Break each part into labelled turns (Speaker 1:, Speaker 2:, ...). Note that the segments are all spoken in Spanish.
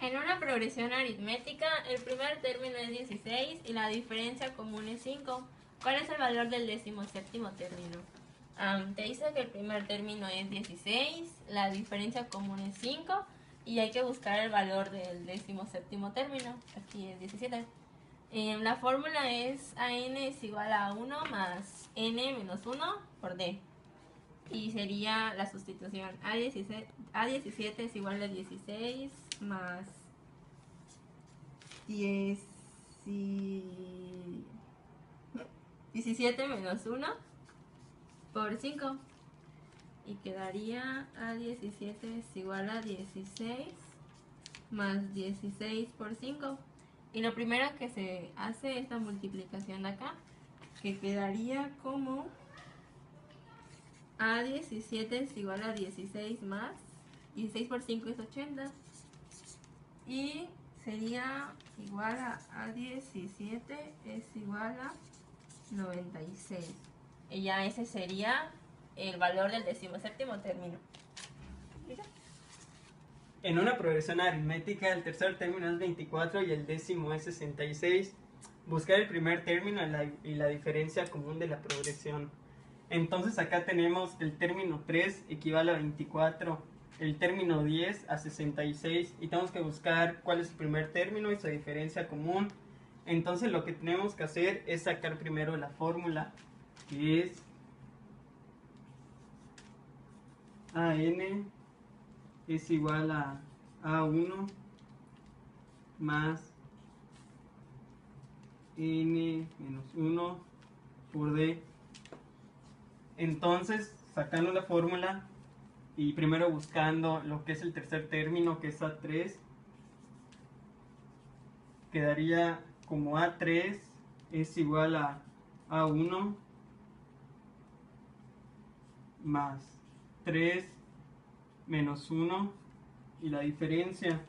Speaker 1: En una progresión aritmética, el primer término es 16 y la diferencia común es 5. ¿Cuál es el valor del 17º término? Te dice que el primer término es 16, la diferencia común es 5 y hay que buscar el valor del 17º término. Aquí es 17. La fórmula es AN es igual a 1 más N menos 1 por D. Y sería la sustitución. A17 es igual a 16 más 17 menos 1 por 5. Y quedaría A17 es igual a 16 más 16 por 5. Y lo primero que se hace es la multiplicación de acá, que quedaría como A17 es igual a 16 más 16 por 5 es 80. Y sería igual a A17 es igual a 96. Y ya ese sería el valor del 17º término.
Speaker 2: En una progresión aritmética, el tercer término es 24 y el décimo es 66. Buscar el primer término y la diferencia común de la progresión. Entonces acá tenemos el término 3 equivale a 24, el término 10 a 66 y tenemos que buscar cuál es el primer término y su diferencia común. Entonces lo que tenemos que hacer es sacar primero la fórmula, que es AN es igual a A1 más N menos 1 por D. Entonces, sacando la fórmula y primero buscando lo que es el tercer término, que es A3, quedaría como A3 es igual a A1 más 3 menos 1 y la diferencia.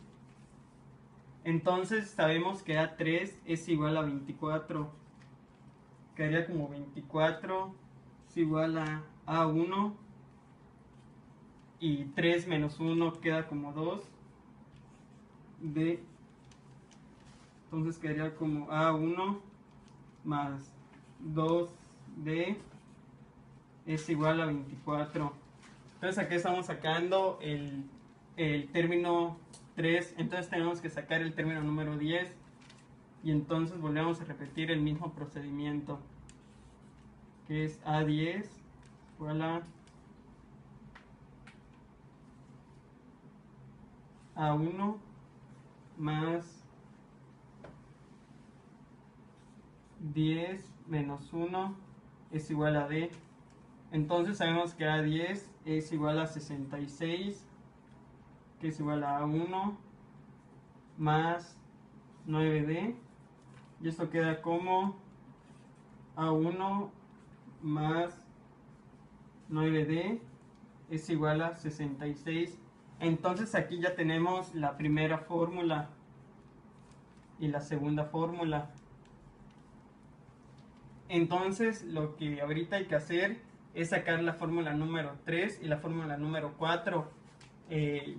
Speaker 2: Entonces sabemos que A3 es igual a 24. Quedaría como 24 es igual a A1 y 3 menos 1 queda como 2 D. Entonces quedaría como A1 más 2D es igual a 24. Entonces aquí estamos sacando el término 3, entonces tenemos que sacar el término número 10 y entonces volvemos a repetir el mismo procedimiento, que es A10 igual a A1 más 10 menos 1 es igual a D. Entonces sabemos que A10 es igual a 66, que es igual a A1 más 9D. Y esto queda como A1 más 9D es igual a 66. Entonces aquí ya tenemos la primera fórmula y la segunda fórmula. Entonces lo que ahorita hay que hacer es sacar la fórmula número 3 y la fórmula número 4,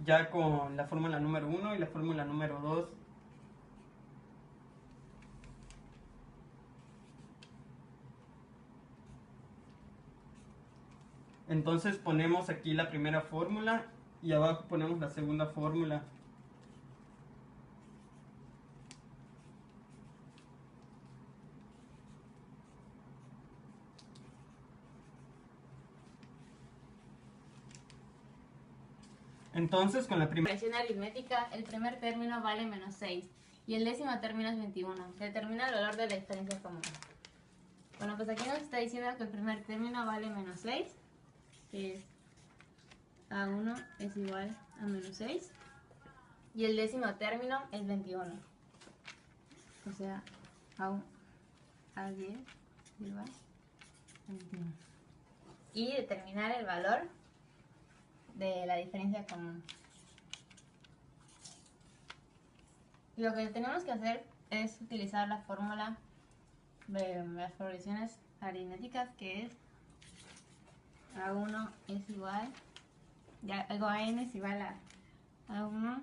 Speaker 2: ya con la fórmula número 1 y la fórmula número 2. Entonces ponemos aquí la primera fórmula y abajo ponemos la segunda fórmula. Entonces con la primera
Speaker 1: Progresión aritmética, el primer término vale menos 6 y el décimo término es 21. Determina el valor de la diferencia común. Bueno, pues aquí nos está diciendo que el primer término vale menos 6, que es A1 es igual a menos 6, y el décimo término es 21. O sea, A10 igual a 21. Y determinar el valor de la diferencia común. Y lo que tenemos que hacer es utilizar la fórmula de las progresiones aritméticas, que es A1 es igual, ya algo a n es igual a A1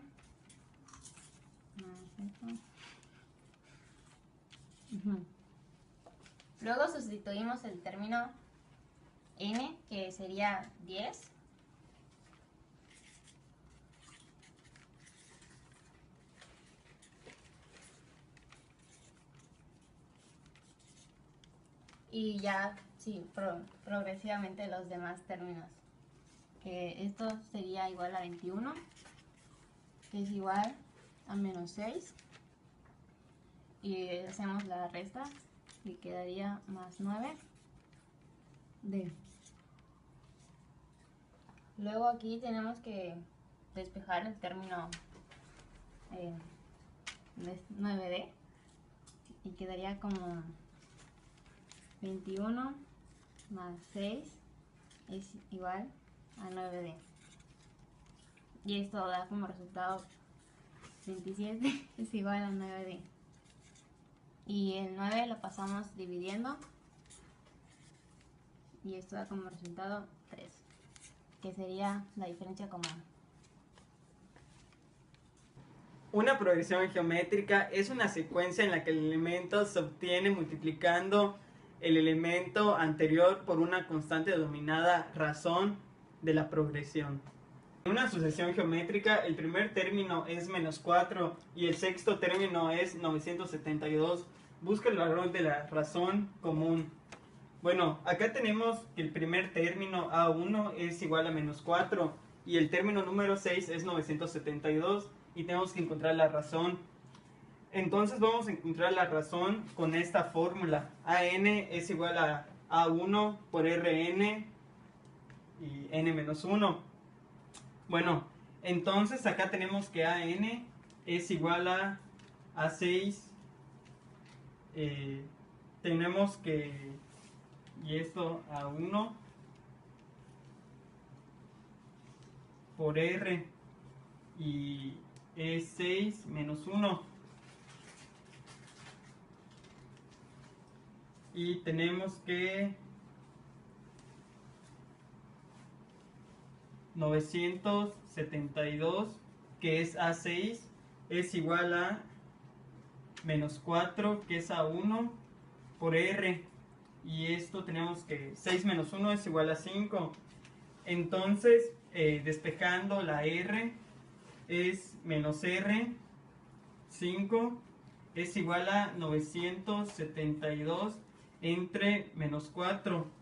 Speaker 3: Ujú. Luego sustituimos el término n, que sería 10. Y ya, sí, progresivamente los demás términos. Que esto sería igual a 21, que es igual a menos 6. Y hacemos la resta y quedaría más 9 d. Luego aquí tenemos que despejar el término 9d y quedaría como 21 más 6 es igual a 9d. Y esto da como resultado 27 es igual a 9d. Y el 9 lo pasamos dividiendo y esto da como resultado 3, que sería la diferencia común.
Speaker 2: Una progresión geométrica es una secuencia en la que el elemento se obtiene multiplicando el elemento anterior por una constante denominada razón de la progresión. En una sucesión geométrica, el primer término es menos 4 y el sexto término es 972. Busca el valor de la razón común. Bueno, acá tenemos que el primer término A1 es igual a menos 4 y el término número 6 es 972 y tenemos que encontrar la razón. Entonces vamos a encontrar la razón con esta fórmula. AN es igual a A1 por RN y N menos 1. Bueno, entonces acá tenemos que AN es igual a A6. Tenemos que, y esto A1 por R y E6 menos 1. Y tenemos que 972, que es A6, es igual a menos 4, que es A1, por R. Y esto tenemos que 6 menos 1 es igual a 5. Entonces, despejando la R, es menos R, 5, es igual a 972 entre menos 4.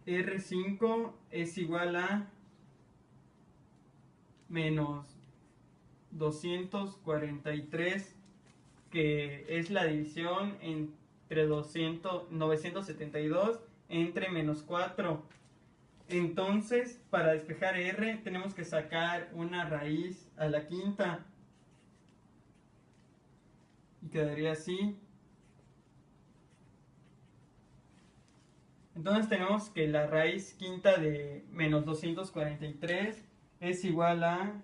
Speaker 2: R5 es igual a menos 243, que es la división entre 972 entre menos 4. Entonces, para despejar R, tenemos que sacar una raíz a la quinta. Y quedaría así. Entonces tenemos que la raíz quinta de menos 243 es igual a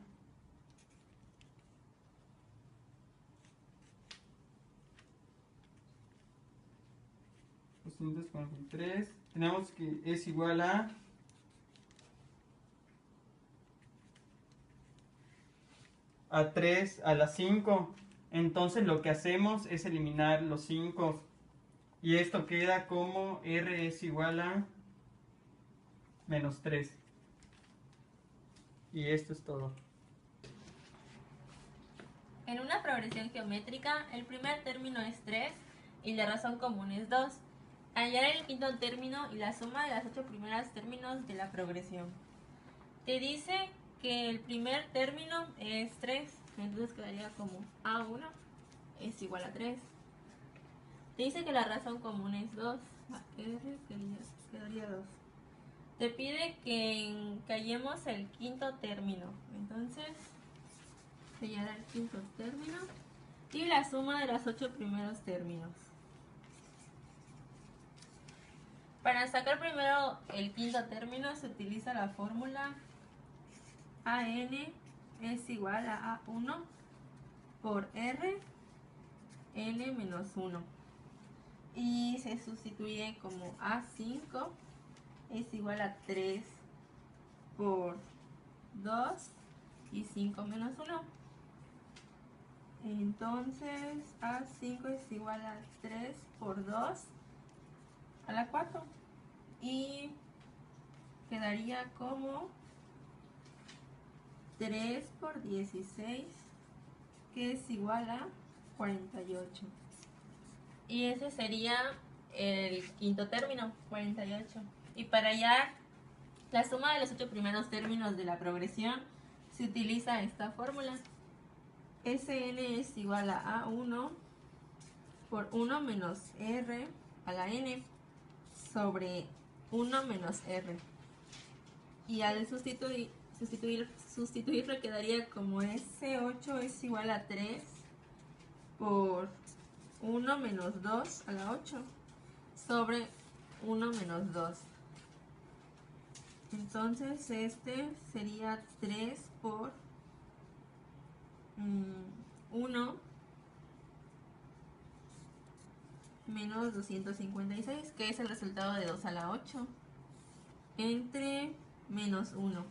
Speaker 2: 243. Tenemos que es igual a 3 a la 5. Entonces lo que hacemos es eliminar los 5. Y esto queda como R es igual a menos 3. Y esto es todo.
Speaker 1: En una progresión geométrica, el primer término es 3 y la razón común es 2. Hallar el quinto término y la suma de las 8 primeros términos de la progresión. Te dice que el primer término es 3, entonces quedaría como A1 es igual a 3. Te dice que la razón común es 2, R quedaría 2. Te pide que encallemos el quinto término, entonces sellará el quinto término y la suma de los 8 primeros términos. Para sacar primero el quinto término se utiliza la fórmula AN es igual a A1 por R N menos 1 y se sustituye como A5 es igual a 3 por 2 y 5 menos 1. Entonces A5 es igual a 3 por 2 a la 4. Y quedaría como 3 por 16, que es igual a 48. Y ese sería el quinto término, 48. Y para hallar la suma de los 8 primeros términos de la progresión, se utiliza esta fórmula. Sn es igual a A1 por 1 menos R a la n sobre 1 menos R. Y al sustituirlo quedaría como S8 es igual a 3 por 1 menos 2 a la 8 sobre 1 menos 2. Entonces este sería 3 por 1 menos 256, que es el resultado de 2 a la 8, entre menos 1.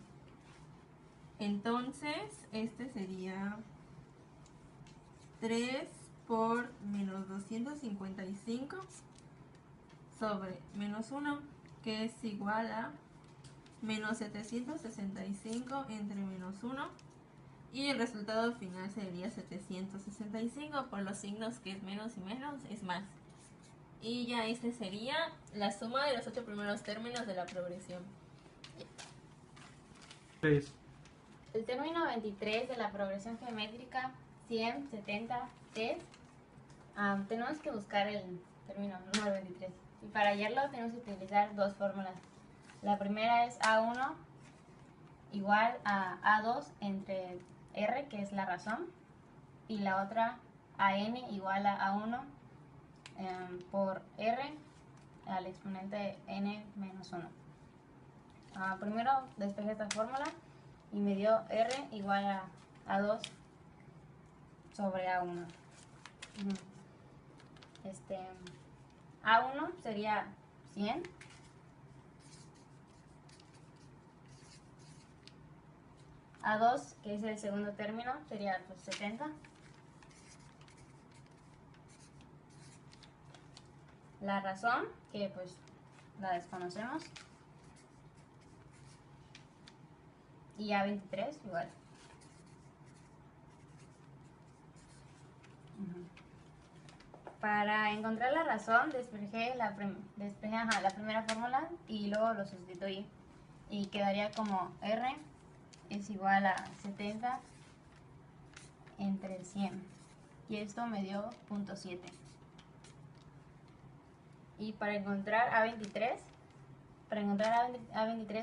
Speaker 1: Entonces este sería 3 por menos 255 sobre menos 1, que es igual a menos 765 entre menos 1, y el resultado final sería 765, por los signos que es menos y menos es más. Y ya este sería la suma de los 8 primeros términos de la progresión.
Speaker 2: 3.
Speaker 3: El término 23 de la progresión geométrica 100, 70, 3, tenemos que buscar el término número 23. Y para hallarlo tenemos que utilizar dos fórmulas. La primera es A1 igual a A2 entre R, que es la razón, y la otra AN igual a A1 por R al exponente n menos 1. Primero despejé esta fórmula y me dio R igual a A2 sobre A1. A1 sería 100. A2, que es el segundo término, sería 70. La razón, que pues la desconocemos. Y A23 igual. Para encontrar la razón, despejé la primera fórmula y luego lo sustituí. Y quedaría como R es igual a 70 entre 100. Y esto me dio 0.7. Y para encontrar A23,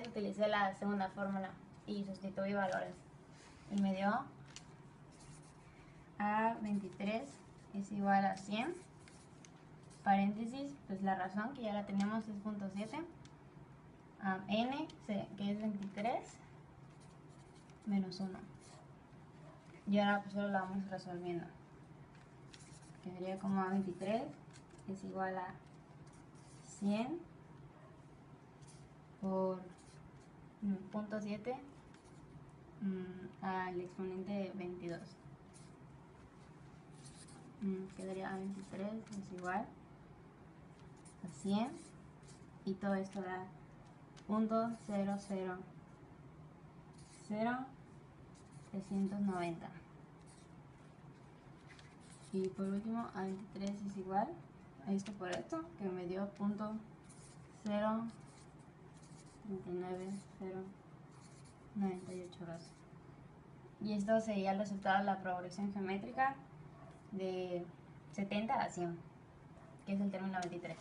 Speaker 3: utilicé la segunda fórmula y sustituí valores. Y me dio A23 es igual a 100. Paréntesis, pues la razón que ya la tenemos es 0.7. N, que es 23, menos 1. Y ahora pues solo la vamos resolviendo. Quedaría como A23 es igual a 100 por 0.7 al exponente 22. Quedaría A23 es igual a 100 y todo esto da 0.000390. Y por último A23 es igual a esto por esto, que me dio 0.03998. Y esto sería el resultado de la progresión geométrica de 70 a 100, que es el término 23.